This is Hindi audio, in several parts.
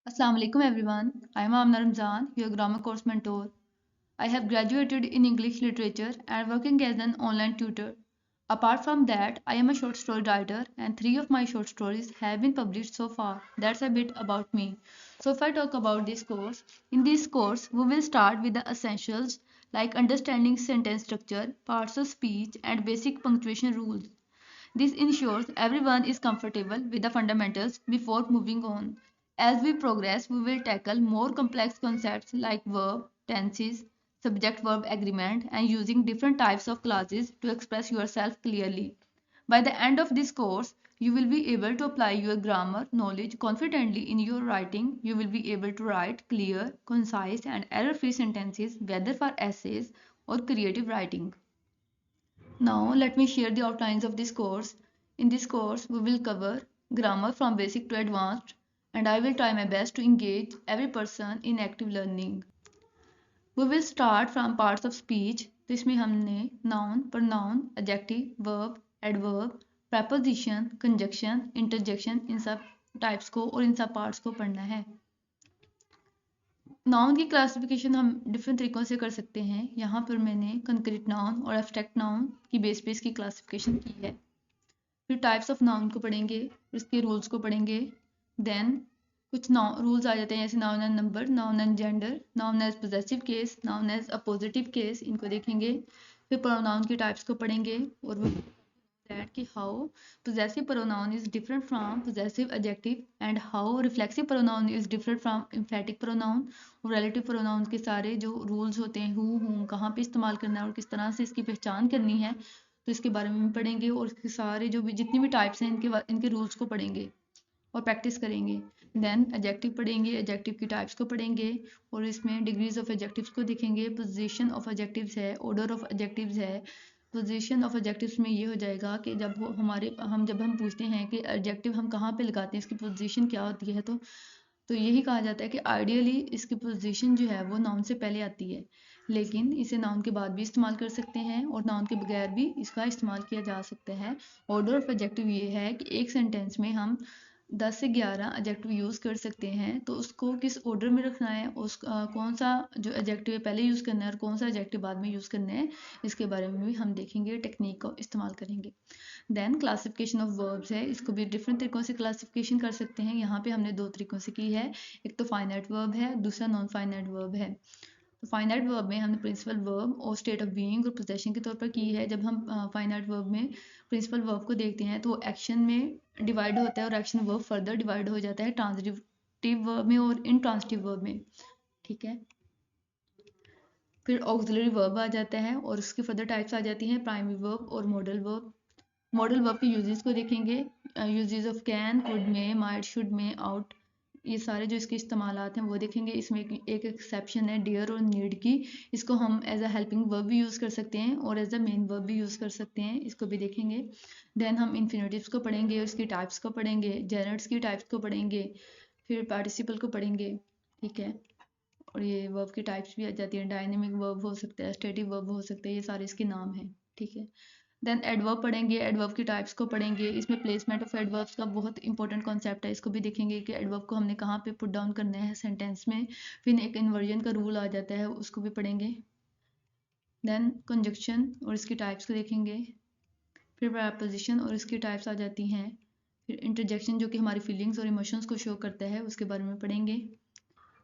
Assalamu alaikum everyone. I am Amna Ramzan, your grammar course mentor. I have graduated in English literature and working as an online tutor. Apart from that, I am a short story writer and three of my short stories have been published so far. That's a bit about me. So if I talk about this course, in this course we will start with the essentials like understanding sentence structure, parts of speech and basic punctuation rules. This ensures everyone is comfortable with the fundamentals before moving on. As we progress, we will tackle more complex concepts like verb, tenses, subject-verb agreement, and using different types of clauses to express yourself clearly. By the end of this course, you will be able to apply your grammar knowledge confidently in your writing. You will be able to write clear, concise, and error-free sentences, whether for essays or creative writing. Now let me share the outlines of this course. In this course, we will cover grammar from basic to advanced, and I will try my best to engage every person in active learning. We will start from parts of speech. तो इसमें हमने noun, pronoun, adjective, verb, adverb, preposition, conjunction, interjection इन सब टाइप्स को और इन सब पार्ट्स को पढ़ना है। नाउन की क्लासिफिकेशन हम डिफरेंट तरीकों से कर सकते हैं। यहाँ पर मैंने कंक्रीट नाउन और एब्स्ट्रैक्ट नाउन की बेस की क्लासिफिकेशन की है। फिर टाइप्स ऑफ नाउन को पढ़ेंगे, इसके रूल्स को पढ़ेंगे। देन कुछ रूल्स आ जाते हैं जैसे noun and number, noun and gender, noun as possessive case, noun as appositive case, इनको देखेंगे। फिर प्रोनाउन की टाइप्स को पढ़ेंगे और वो that कि how possessive pronoun is different from possessive adjective and how reflexive pronoun is different from emphatic pronoun और relative pronoun के सारे जो rules होते हैं who whom कहाँ पे इस्तेमाल करना है और किस तरह से इसकी पहचान करनी है, तो इसके बारे में भी पढ़ेंगे और इसके सारे जो भी जितनी भी टाइप्स हैं इनके रूल्स को पढ़ेंगे और प्रैक्टिस करेंगे। देन एडजेक्टिव पढ़ेंगे, एडजेक्टिव की टाइप्स को पढ़ेंगे और इसमें डिग्रीज ऑफ एडजेक्टिव्स को देखेंगे, पोजीशन ऑफ एडजेक्टिव्स है, ऑर्डर ऑफ एडजेक्टिव्स है। पोजीशन ऑफ एडजेक्टिव्स में ये हो जाएगा कि जब हम पूछते हैं कि एडजेक्टिव हम कहाँ पे लगाते हैं, इसकी पोजीशन क्या होती है, तो यही कहा जाता है कि आइडियली इसकी पोजीशन जो है वो नाउन से पहले आती है, लेकिन इसे नाउन के बाद भी इस्तेमाल कर सकते हैं और नाउन के बगैर भी इसका इस्तेमाल किया जा सकता है। ऑर्डर ऑफ एडजेक्टिव ये है कि एक सेंटेंस में हम 10 से 11 एडजेक्टिव यूज़ कर सकते हैं, तो उसको किस ऑर्डर में रखना है, कौन सा जो एडजेक्टिव है पहले यूज़ करना है और कौन सा एडजेक्टिव बाद में यूज़ करना है, इसके बारे में भी हम देखेंगे, टेक्निक का इस्तेमाल करेंगे। देन क्लासिफिकेशन ऑफ वर्ब्स है, इसको भी डिफरेंट तरीकों से क्लासिफिकेशन कर सकते हैं। यहाँ पे हमने दो तरीकों से की है, एक तो फाइनाइट वर्ब है, दूसरा नॉन फाइनाइट वर्ब है। तो फाइनाइट वर्ब में हमने प्रिंसिपल वर्ब और स्टेट ऑफ बीइंग और पोजेशन के तौर पर की है। जब हम फाइनाइट वर्ब में प्रिंसिपल वर्ब को देखते हैं तो वो एक्शन में डिवाइड होता है और एक्शन वर्ब फर्दर डिवाइड हो जाता है ट्रांजिटिव वर्ब में और इंट्रांजिटिव वर्ब में, ठीक है। फिर ऑक्सिलरी वर्ब आ जाता है और उसकी फर्दर टाइप्स आ जाती हैं, प्राइमरी वर्ब और मॉडल वर्ब। मॉडल वर्ब के यूजेस को देखेंगे, यूजेस ऑफ कैन, कुड में, माइट, शुड में, आउट, ये सारे जो इसके इस्तेमालात हैं वो देखेंगे। इसमें एक एक्सेप्शन है डियर और नीड की, इसको हम एज अ हेल्पिंग वर्ब भी यूज़ कर सकते हैं और एज अ मेन वर्ब भी यूज़ कर सकते हैं, इसको भी देखेंगे। देन हम इन्फिनेटिव्स को पढ़ेंगे, उसकी टाइप्स को पढ़ेंगे, जेनर्स की टाइप्स को पढ़ेंगे, फिर पार्टिसिपल को पढ़ेंगे, ठीक है। और ये वर्ब की टाइप्स भी आ जाती हैं, डायनेमिक वर्ब हो सकता है, स्टेटिक वर्ब हो सकता है, ये सारे इसके नाम हैं, ठीक है। देन एडवर्ब पढ़ेंगे, एडवर्ब की टाइप्स को पढ़ेंगे। इसमें प्लेसमेंट ऑफ एडवर्ब्स का बहुत इंपॉर्टेंट कॉन्सेप्ट है, इसको भी देखेंगे कि एडवर्ब को हमने कहाँ पे पुट डाउन करना है सेंटेंस में। फिर एक इन्वर्जन का रूल आ जाता है, उसको भी पढ़ेंगे। देन कंजक्शन और इसकी टाइप्स को देखेंगे। फिर प्रपोजिशन और इसकी टाइप्स आ जाती हैं। फिर इंटरजेक्शन जो कि हमारी फीलिंग्स और इमोशंस को शो करता है, उसके बारे में पढ़ेंगे।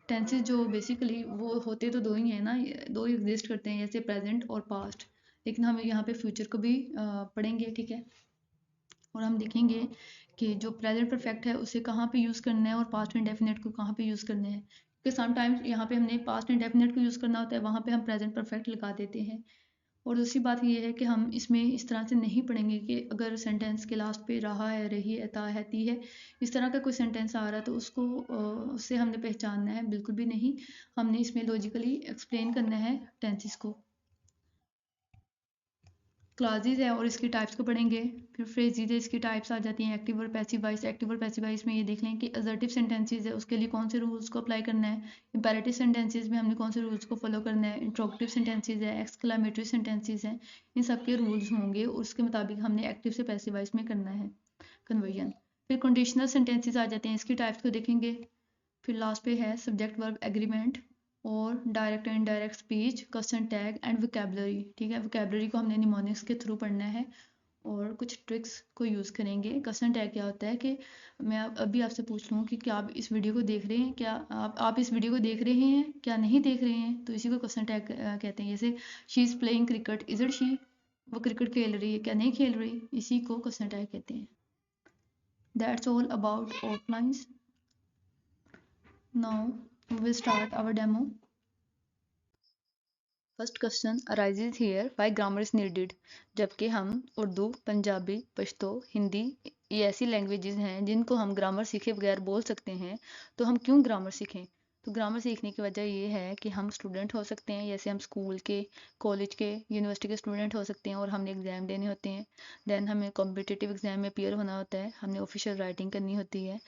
टेंसेस जो बेसिकली वो होते तो दो ही हैं ना, दो ही एग्जिस्ट करते हैं, जैसे प्रेजेंट और पास्ट, लेकिन हम यहाँ पे फ्यूचर को भी पढ़ेंगे, ठीक है। और हम देखेंगे कि जो प्रेजेंट परफेक्ट है उसे कहाँ पे यूज़ करना है और पास्ट इंडेफिनिट को कहाँ पे यूज़ करना है, क्योंकि समटाइम्स यहाँ पे हमने पास्ट इंडेफिनिट को यूज़ करना होता है, वहाँ पे हम प्रेजेंट परफेक्ट लगा देते हैं। और दूसरी बात ये है कि हम इसमें इस तरह से नहीं पढ़ेंगे कि अगर सेंटेंस के लास्ट पे रहा है, रही है, ता है, ती है, इस तरह का कोई सेंटेंस आ रहा है तो उससे हमने पहचानना है, बिल्कुल भी नहीं। हमने इसमें लॉजिकली एक्सप्लेन करना है टेंसेस को। क्लॉजेज है और इसकी टाइप्स को पढ़ेंगे। फिर फ्रेजेज है, इसकी टाइप्स आ जाती हैं, एक्टिव और पैसिव वॉइस। एक्टिव और पैसिव वॉइस में ये देख लें कि असर्टिव सेंटेंसेज है, उसके लिए कौन से रूल्स को अप्लाई करना है। इंपेरेटिव सेंटेंसेज में हमने कौन से रूल्स को फॉलो करना है। इंट्रोगेटिव सेंटेंसेज है, एक्सक्लेमेटरी सेंटेंसेज हैं, इन सब के रूल्स होंगे और उसके मुताबिक हमने एक्टिव से पैसिव वॉइस में करना है कन्वर्जन। फिर कंडीशनल सेंटेंसेज आ जाते हैं, इसकी टाइप्स को देखेंगे। फिर लास्ट पे है सब्जेक्ट वर्ब एग्रीमेंट और direct and indirect speech, question tag and vocabulary. ठीक है, वोकैबुलरी को हमने निमोनिक्स के थ्रू पढ़ना है और कुछ ट्रिक्स को यूज़ करेंगे। क्वेश्चन टैग क्या होता है कि मैं अभी आपसे पूछ लूँ कि क्या आप इस वीडियो को देख रहे हैं, क्या आप इस वीडियो को देख रहे हैं, क्या नहीं देख रहे हैं, तो इसी को क्वेश्चन टैग कहते हैं। जैसे she is playing cricket, is it she, वो क्रिकेट खेल रही है, क्या नहीं खेल रही, इसी को क्वेश्चन टैग कहते हैं। That's all about outlines. Now we will start our demo. First question arises here why grammar is needed. जबकि हम उर्दू, पंजाबी, पश्तो, हिंदी ये ऐसी लैंग्वेजेस हैं जिनको हम ग्रामर सीखे बगैर बोल सकते हैं, तो हम क्यों ग्रामर सीखें। तो ग्रामर सीखने की वजह ये है कि हम स्टूडेंट हो सकते हैं, जैसे हम स्कूल के, कॉलेज के, यूनिवर्सिटी के स्टूडेंट हो सकते हैं और हमने एग्ज़ाम देने होते हैं। देन हमें कॉम्पिटिटिव एग्ज़ाम में अपीयर होना होता है, हमने ऑफिशियल राइटिंग करनी होती है,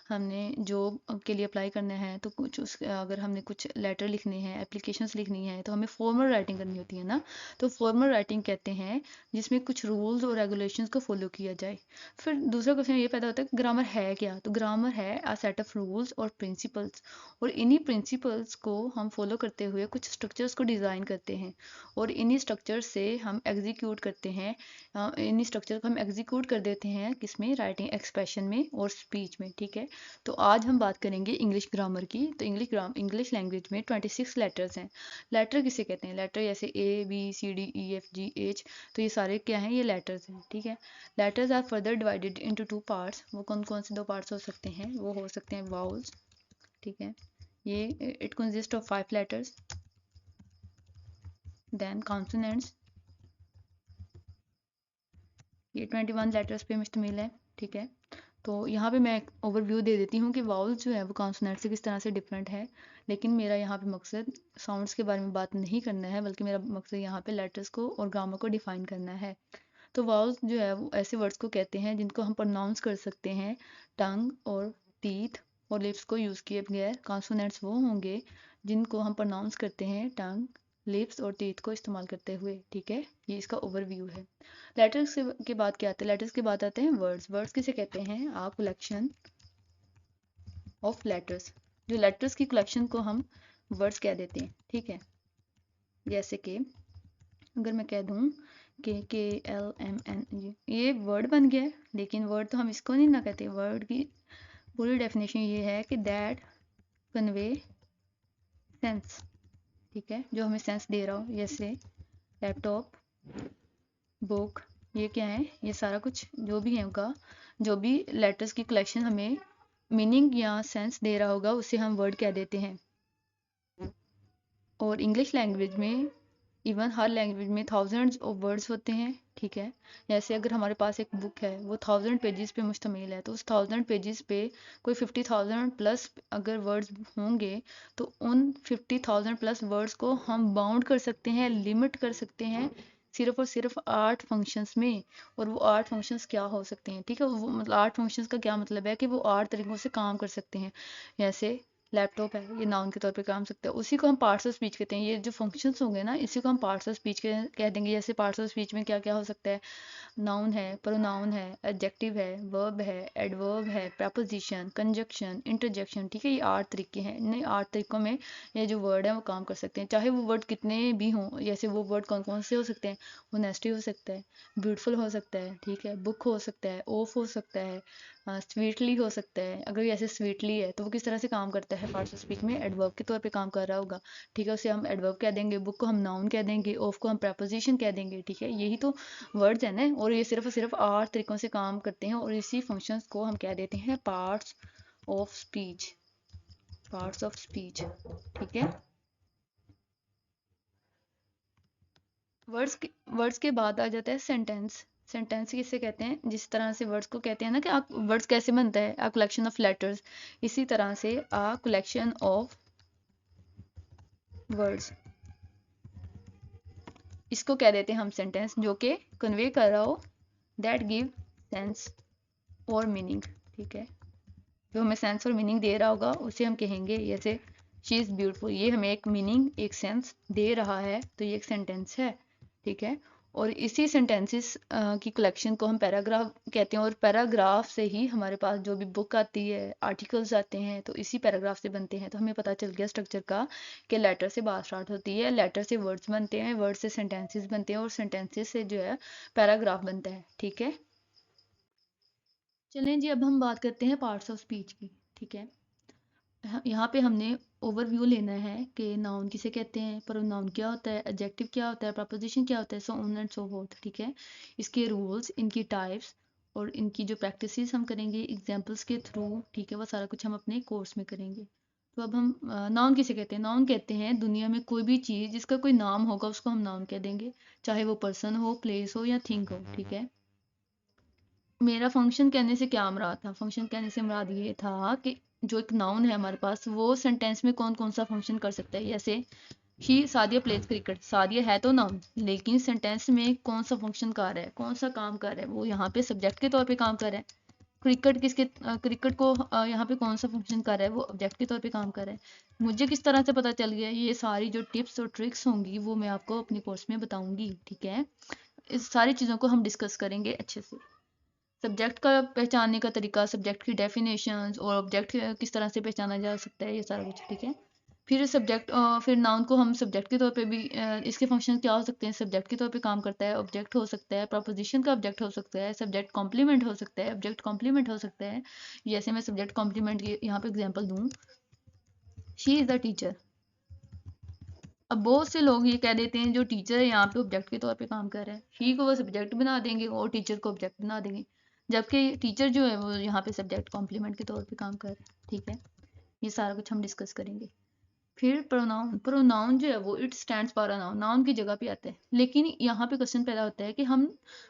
हमने जॉब के लिए अप्लाई करना है, तो कुछ अगर हमने कुछ लेटर लिखने हैं, एप्लीकेशंस लिखनी है, तो हमें फॉर्मल राइटिंग करनी होती है ना। तो फॉर्मल राइटिंग कहते हैं जिसमें कुछ रूल्स और रेगुलेशंस को फॉलो किया जाए। फिर दूसरा क्वेश्चन ये पैदा होता है कि ग्रामर है क्या। तो ग्रामर है अ सेट ऑफ रूल्स और प्रिंसिपल्स, और इन्हीं प्रिंसिपल्स को हम फॉलो करते हुए कुछ स्ट्रक्चर्स को डिज़ाइन करते हैं और इन्हीं स्ट्रक्चर से हम एग्जीक्यूट करते हैं। इन्हीं स्ट्रक्चर को हम एग्जीक्यूट कर देते हैं किसमें, राइटिंग एक्सप्रेशन में और स्पीच में। ठीक है, तो आज हम बात करेंगे इंग्लिश ग्रामर की। तो इंग्लिश लैंग्वेज में 26 लेटर्स हैं। लेटर किसे कहते हैं, लेटर जैसे A B C D E F G H, तो ये सारे क्या हैं, ये लेटर्स हैं। ठीक है, letters are further divided into two parts. वो कौन कौन से दो पार्ट्स हो सकते हैं, वो हो सकते हैं वाउल्स। ठीक है, ये it consist of 5 letters, then consonants, ये 21 लेटर्स पे मुश्तमिल है। ठीक है, तो यहाँ पे मैं एक ओवरव्यू दे देती हूँ कि वाउल्स जो है वो कॉन्सोनेंट से किस तरह से डिफरेंट है। लेकिन मेरा यहाँ पे मकसद साउंड्स के बारे में बात नहीं करना है, बल्कि मेरा मकसद यहाँ पे लेटर्स को और ग्रामर को डिफाइन करना है। तो वाउल्स जो है वो ऐसे वर्ड्स को कहते हैं जिनको हम प्रोनाउंस कर सकते हैं टंग और टीथ और लिप्स को यूज़ किए बगैर। कॉन्सोनेंट्स वो होंगे जिनको हम प्रोनाउंस करते हैं टंग, लिप्स और टीथ को इस्तेमाल करते हुए। ठीक है, ये इसका ओवरव्यू है। लेटर्स के बाद क्या आते हैं, लेटर्स के बाद आते हैं वर्ड्स। वर्ड्स किसे कहते हैं, आ कलेक्शन ऑफ लेटर्स। जो लेटर्स की कलेक्शन को हम वर्ड्स कह देते हैं। ठीक है, जैसे कि अगर मैं कह दूं के एल एम एन, ये वर्ड बन गया है, लेकिन वर्ड तो हम इसको नहीं ना कहते। वर्ड की पूरी डेफिनेशन ये है कि दैट कन्वे सेंस। ठीक है, जो हमें सेंस दे रहा हो, जैसे लैपटॉप, बुक, ये क्या है, ये सारा कुछ जो भी है उनका, जो भी लेटर्स की कलेक्शन हमें मीनिंग या सेंस दे रहा होगा, उसे हम वर्ड कह देते हैं। और इंग्लिश लैंग्वेज में, इवन हर लैंग्वेज में थाउजेंड्स ऑफ वर्ड्स होते हैं। ठीक है, जैसे अगर हमारे पास एक बुक है, वो 1000 पेजेस पे मुश्तमिल है, तो उस 1000 पेजेस पे कोई 50,000 प्लस अगर वर्ड्स होंगे, तो उन 50,000 प्लस वर्ड्स को हम बाउंड कर सकते हैं, लिमिट कर सकते हैं सिर्फ और सिर्फ 8 फंक्शंस में। और वो 8 फंक्शंस क्या हो सकते हैं, ठीक है, वो मतलब 8 फंक्शंस का क्या मतलब है कि वो 8 तरीकों से काम कर सकते हैं। जैसे लैपटॉप है, ये नाउन के तौर पे काम सकता है, उसी को हम पार्ट्स ऑफ स्पीच कहते हैं। ये जो फंक्शंस होंगे ना, इसी को हम पार्ट्स ऑफ स्पीच कह देंगे। जैसे पार्ट्स ऑफ स्पीच में क्या क्या हो सकता है, नाउन है, प्रोनाउन है, एडजेक्टिव है, वर्ब है, एडवर्ब है, प्रपोजिशन, कंजक्शन, इंटरजेक्शन। ठीक है, ये 8 तरीके हैं। इन 8 तरीकों में ये जो वर्ड है वो काम कर सकते हैं, चाहे वो वर्ड कितने भी हों। जैसे वो वर्ड कौन कौन से हो सकते हैं, होनेस्टी हो सकता है, ब्यूटीफुल हो सकता है, ठीक है, बुक हो सकता है, ऑफ हो सकता है, स्वीटली हो सकता है। अगर जैसे स्वीटली है तो वो किस तरह से काम करता है, पार्ट्स ऑफ स्पीच में एडवर्ब के तौर पे काम कर रहा होगा। ठीक है, उसे हम एडवर्ब कह देंगे, बुक को हम नाउन कह देंगे, ऑफ को हम प्रपोजिशन कह देंगे। ठीक है, यही तो वर्ड्स है ना, और ये सिर्फ और सिर्फ 8 तरीकों से काम करते हैं, और इसी फंक्शंस को हम कह देते हैं parts of speech. Parts of speech. ठीक है, वर्ड्स के बाद आ जाता है सेंटेंस। सेंटेंस किसे कहते हैं, जिस तरह से वर्ड्स को कहते हैं ना कि वर्ड्स कैसे बनता है, अ कलेक्शन ऑफ लेटर्स, इसी तरह से अ कलेक्शन ऑफ वर्ड्स, इसको कह देते हैं हम सेंटेंस, जो कि कन्वे कर रहा हो, दैट गिव सेंस और मीनिंग। ठीक है, जो हमें सेंस और मीनिंग दे रहा होगा उसे हम कहेंगे। जैसे शी इज़ ब्यूटीफुल, ये हमें एक मीनिंग, एक सेंस दे रहा है, तो ये एक सेंटेंस है। ठीक है, और इसी सेंटेंसेस की कलेक्शन को हम पैराग्राफ कहते हैं, और पैराग्राफ से ही हमारे पास जो भी बुक आती है, आर्टिकल्स आते हैं, तो इसी पैराग्राफ से बनते हैं। तो हमें पता चल गया स्ट्रक्चर का कि लेटर से बात स्टार्ट होती है, लेटर से वर्ड्स बनते हैं, वर्ड से सेंटेंसेस बनते हैं, और सेंटेंसेस से जो है पैराग्राफ बनता है। ठीक है, चलें जी, अब हम बात करते हैं पार्ट्स ऑफ स्पीच की। ठीक है, यहाँ पे हमने ओवरव्यू लेना है कि नाउन किसे कहते हैं, प्रोनाउन क्या होता है, एडजेक्टिव क्या होता है, प्रपोजिशन क्या होता है, so on and so fourth. ठीक है, इसके रूल्स, इनकी टाइप्स और इनकी जो प्रैक्टिसेस हम करेंगे एग्जांपल्स के थ्रू। ठीक है, वो सारा कुछ हम अपने कोर्स में करेंगे। तो अब हम नाउन किसे कहते हैं। नाउन कहते हैं दुनिया में कोई भी चीज़ जिसका कोई नाम होगा उसको हम नाउन कह देंगे, चाहे वो पर्सन हो, प्लेस हो या थिंग हो। ठीक है, मेरा फंक्शन कहने से क्या मुराद था, फंक्शन कहने से मुराद ये था कि जो एक नाउन है हमारे पास, वो सेंटेंस में कौन कौन सा फंक्शन कर सकता है। जैसे ही सादिया प्लेस क्रिकेट, सादिया है तो नाउन, लेकिन सेंटेंस में कौन सा फंक्शन कर रहा है, कौन सा काम कर रहा है, वो यहाँ पे सब्जेक्ट के तौर पे काम कर रहा है। क्रिकेट किसके क्रिकेट को यहाँ पे कौन सा फंक्शन कर रहा है, वो ऑब्जेक्ट के तौर पे काम कर रहा है। मुझे किस तरह से पता चल गया, ये सारी जो टिप्स और ट्रिक्स होंगी वो मैं आपको अपने कोर्स में बताऊंगी। ठीक है, इस सारी चीज़ों को हम डिस्कस करेंगे अच्छे से। सब्जेक्ट का पहचानने का तरीका, सब्जेक्ट की डेफिनेशंस और ऑब्जेक्ट किस तरह से पहचाना जा सकता है, ये सारा कुछ। ठीक है, फिर सब्जेक्ट, फिर नाउन को हम सब्जेक्ट के तौर पे भी इसके फंक्शन क्या हो सकते हैं, सब्जेक्ट के तौर पे काम करता है, ऑब्जेक्ट हो सकता है, प्रपोजिशन का ऑब्जेक्ट हो सकता है, सब्जेक्ट कॉम्प्लीमेंट हो सकता है, ऑब्जेक्ट कॉम्प्लीमेंट हो सकता है। जैसे मैं सब्जेक्ट कॉम्प्लीमेंट की यहाँ पे एग्जांपल दूँ, शी इज़ द टीचर। अब बहुत से लोग ये कह देते हैं जो टीचर है यहाँ पे ऑब्जेक्ट के तौर पे काम कर रहा है, ही को वो सब्जेक्ट बना देंगे और टीचर को ऑब्जेक्ट बना देंगे, जबकि टीचर जो है वो यहाँ पे सब्जेक्ट कॉम्प्लीमेंट के तौर पे काम कर रहा है। ठीक है, ये सारा कुछ हम डिस्कस करेंगे। फिर प्रोनाउन, प्रोनाउन जो है वो it stands for a noun, noun की जगह पे आता है। लेकिन यहाँ पे क्वेश्चन पैदा होता है कि हम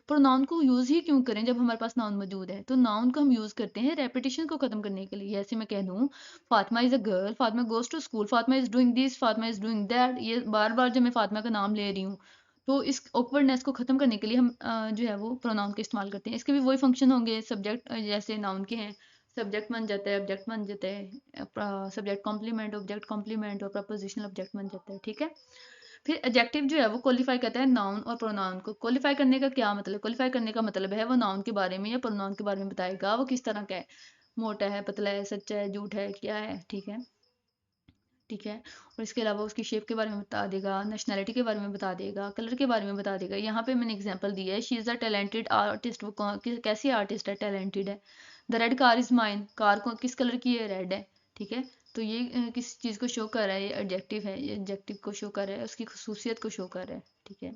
प्रोनाउन को यूज़ ही क्यों करें जब हमारे पास नाउन मौजूद है। तो नाउन को हम यूज़ करते हैं रेपिटेशन को ख़त्म करने के लिए। जैसे मैं कह दूँ Fatima is a girl, Fatima goes to school, Fatima is doing this, Fatima is doing that, ये बार बार जब मैं फातिमा का नाम ले रही हूँ, तो इस ऑकवर्डनेस को ख़त्म करने के लिए हम जो है वो प्रोनाउन का इस्तेमाल करते हैं। इसके भी वही फंक्शन होंगे सब्जेक्ट जैसे नाउन के हैं, सब्जेक्ट बन जाता है, ऑब्जेक्ट बन जाता है, सब्जेक्ट कॉम्प्लीमेंट, ऑब्जेक्ट कॉम्प्लीमेंट और प्रपोजिशनल ऑब्जेक्ट बन जाता है। ठीक है, फिर एडजेक्टिव जो है वो क्वालिफाई करता है नाउन और प्रोनाउन को। क्वालिफाई करने का क्या मतलब, क्वालिफाई करने का मतलब है वो नाउन के बारे में या प्रोनाउन के बारे में बताएगा, वो किस तरह का है, मोटा है, पतला है, सच्चा है, झूठ है, क्या है। ठीक है, ठीक है, और इसके अलावा उसकी शेप के बारे में बता देगा, नेशनैलिटी के बारे में बता देगा, कलर के बारे में बता देगा। यहाँ पे मैंने एग्जांपल दिया है, she is a talented artist, वो कैसी आर्टिस्ट है, टैलेंटेड है। The red car is mine, car को किस कलर की है, रेड है। ठीक है, तो ये किस चीज़ को शो कर रहा है, ये एडजेक्टिव है, ये एडजेक्टिव को शो कर रहा है, उसकी खसूसियत को शो कर रहा है। ठीक है,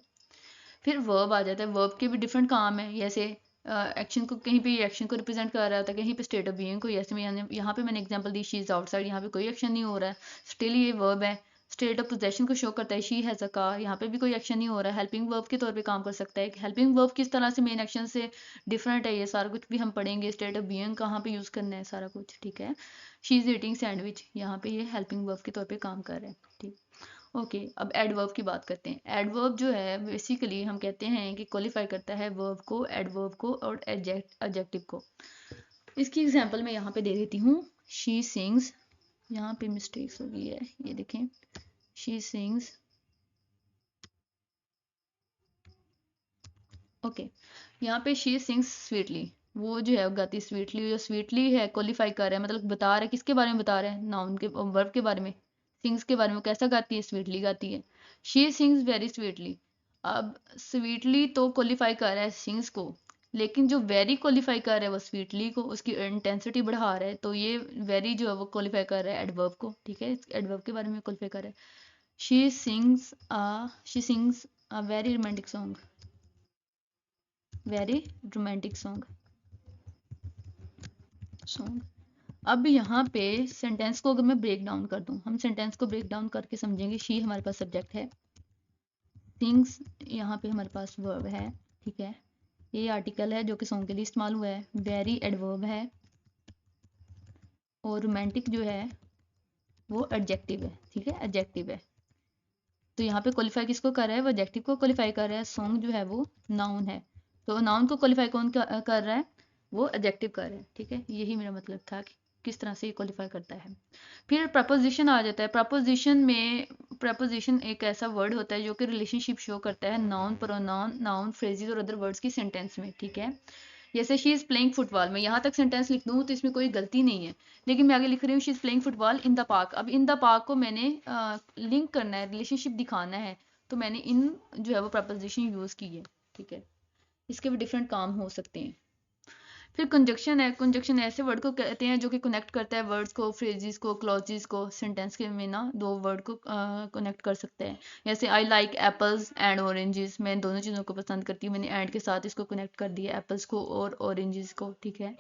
फिर वर्ब आ जाता है, वर्ब के भी डिफरेंट काम है। जैसे एक्शन को, कहीं पे ये एक्शन को रिप्रेजेंट कर रहा होता है, कहीं पे स्टेट ऑफ बीइंग को। जैसे मैं यहाँ पे मैंने example the, she is outside, यहाँ पे कोई एक्शन नहीं हो रहा है, स्टिल ये वर्ब है। स्टेट ऑफ पोजेशन को शो करता है, शी हैज़ अ कार, यहाँ पे भी कोई एक्शन नहीं हो रहा है, हेल्पिंग वर्ब के तौर पे काम कर सकता है। हेल्पिंग वर्ब किस तरह से मेन एक्शन से डिफरेंट है, ये सारा कुछ भी हम पढ़ेंगे। स्टेट ऑफ बीइंग कहाँ पे यूज़ करना है, सारा कुछ। ठीक है, शी इज़ ईटिंग सैंडविच, यहाँ पे ये हेल्पिंग वर्ब के तौर पर काम कर रहा है। ठीक, ओके, अब एडवर्ब की बात करते हैं। एडवर्ब जो है बेसिकली हम कहते हैं कि क्वालिफाई करता है वर्ब को, एडवर्ब को और एडजेक्टिव को। इसकी एग्जांपल मैं यहाँ पे दे देती हूँ, शी सिंग्स, यहाँ पे मिस्टेक्स हो गई है, ये देखें, शी सिंग्स। ओके, यहाँ पे शी सिंग्स स्वीटली, वो जो है गाती स्वीटली, जो स्वीटली है क्वालिफाई कर रहा है, मतलब बता रहा है किसके बारे में बता रहा है, नाउन के, वर्ब के बारे में, सिंग्स के बारे में। कैसा गाती है, स्वीटली गाती है। शी सिंग्स वेरी स्वीटली, अब स्वीटली तो क्वालिफाई कर रहा है सिंग्स को, लेकिन जो वेरी क्वालिफाई कर रहा है वो स्वीटली को, उसकी इंटेंसिटी बढ़ा रहा है, तो ये वेरी जो है वो क्वालिफाई कर रहा है एडवर्ब को। ठीक है, एडवर्ब के बारे में क्वालिफाई कर रहा है। She sings a very romantic song, very romantic song. अब यहाँ पे सेंटेंस को अगर मैं ब्रेक डाउन कर दूँ, हम सेंटेंस को ब्रेक डाउन करके समझेंगे। शी हमारे पास सब्जेक्ट है, थिंग्स यहाँ पे हमारे पास वर्ब है। ठीक है, ये आर्टिकल है जो कि सॉन्ग के लिए इस्तेमाल हुआ है, वेरी एडवर्ब है, और रोमांटिक जो है वो एडजेक्टिव है। ठीक है, एडजेक्टिव है। तो यहाँ पे क्वालिफाई किसको कर रहा है, वो एडजेक्टिव को क्वालिफाई कर रहा है। सॉन्ग जो है वो नाउन है, तो नाउन को क्वालिफाई कौन कर रहा है, वो एडजेक्टिव कर रहा है। ठीक है, यही मेरा मतलब था। किस तरह से ये क्वालिफाई करता है। फिर प्रपोजिशन आ जाता है। प्रपोजिशन एक ऐसा वर्ड होता है जो कि रिलेशनशिप शो करता है नाउन, प्रोनाउन, नाउन, फ्रेजेस और अदर वर्ड्स की सेंटेंस में, ठीक है। जैसे शी इज़ प्लेइंग फुटबॉल, मैं यहाँ तक सेंटेंस लिख दूँ तो इसमें कोई गलती नहीं है, लेकिन मैं आगे लिख रही हूँ she is playing football in the park. अब इन द पार्क को मैंने लिंक करना है, रिलेशनशिप दिखाना है, तो मैंने इन जो है वो प्रपोजिशन यूज़ की है, ठीक है। इसके भी डिफरेंट काम हो सकते हैं। फिर कंजक्शन है। कंजक्शन ऐसे वर्ड को कहते हैं जो कि कनेक्ट करता है वर्ड्स को, फ्रेजेस को, क्लॉजेस को। सेंटेंस के में ना दो वर्ड को कनेक्ट कर सकते हैं। जैसे I like apples and oranges, मैं दोनों चीज़ों को पसंद करती हूँ, मैंने एंड के साथ इसको कनेक्ट कर दिया, एप्पल्स को और ऑरेंजेस को, ठीक है।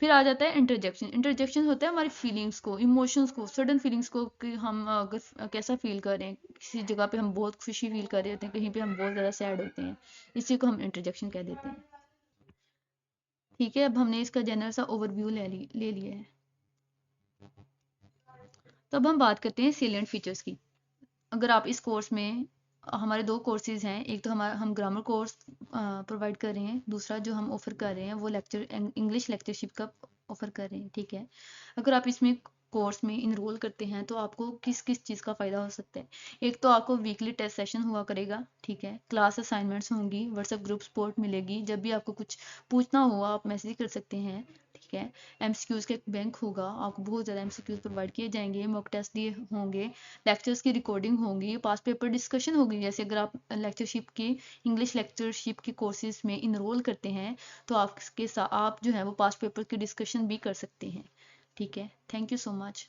फिर आ जाता है इंटरजेक्शन। इंटरजेक्शन होता है हमारी फीलिंग्स को, इमोशंस को, सडन फीलिंग्स को, कि हम अगर कैसा फील कर रहे हैं, किसी जगह पे हम बहुत खुशी फील कर रहे होते हैं, कहीं पे हम बहुत ज़्यादा सैड होते हैं, इसी को हम इंटरजेक्शन कह देते हैं, ठीक है। अब हमने इसका जनरल सा ओवरव्यू ले लिया है। तो अब हम बात करते हैं सेलिएंट फीचर्स की। अगर आप इस कोर्स में, हमारे दो कोर्सेज हैं, एक तो हम ग्रामर कोर्स प्रोवाइड कर रहे हैं, दूसरा जो हम ऑफर कर रहे हैं वो इंग्लिश लेक्चरशिप का ऑफर कर रहे हैं, ठीक है। अगर आप इसमें कोर्स में इनरोल करते हैं तो आपको किस किस चीज़ का फ़ायदा हो सकता है। एक तो आपको वीकली टेस्ट सेशन हुआ करेगा, ठीक है। क्लास असाइनमेंट्स होंगी, व्हाट्सएप ग्रुप सपोर्ट मिलेगी, जब भी आपको कुछ पूछना हुआ आप मैसेज कर सकते हैं, ठीक है। एमसीक्यूज़ का एक बैंक होगा, आपको बहुत ज़्यादा एमसीक्यूज़ प्रोवाइड किए जाएंगे, मॉक टेस्ट दिए होंगे, लेक्चर्स की रिकॉर्डिंग होंगी, पास पेपर डिस्कशन होगी। जैसे अगर आप लेक्चरशिप की, इंग्लिश लेक्चरशिप की कोर्सेज में इनरोल करते हैं तो आपके साथ आप जो है वो पास पेपर की डिस्कशन भी कर सकते हैं, ठीक है। Thank you so much.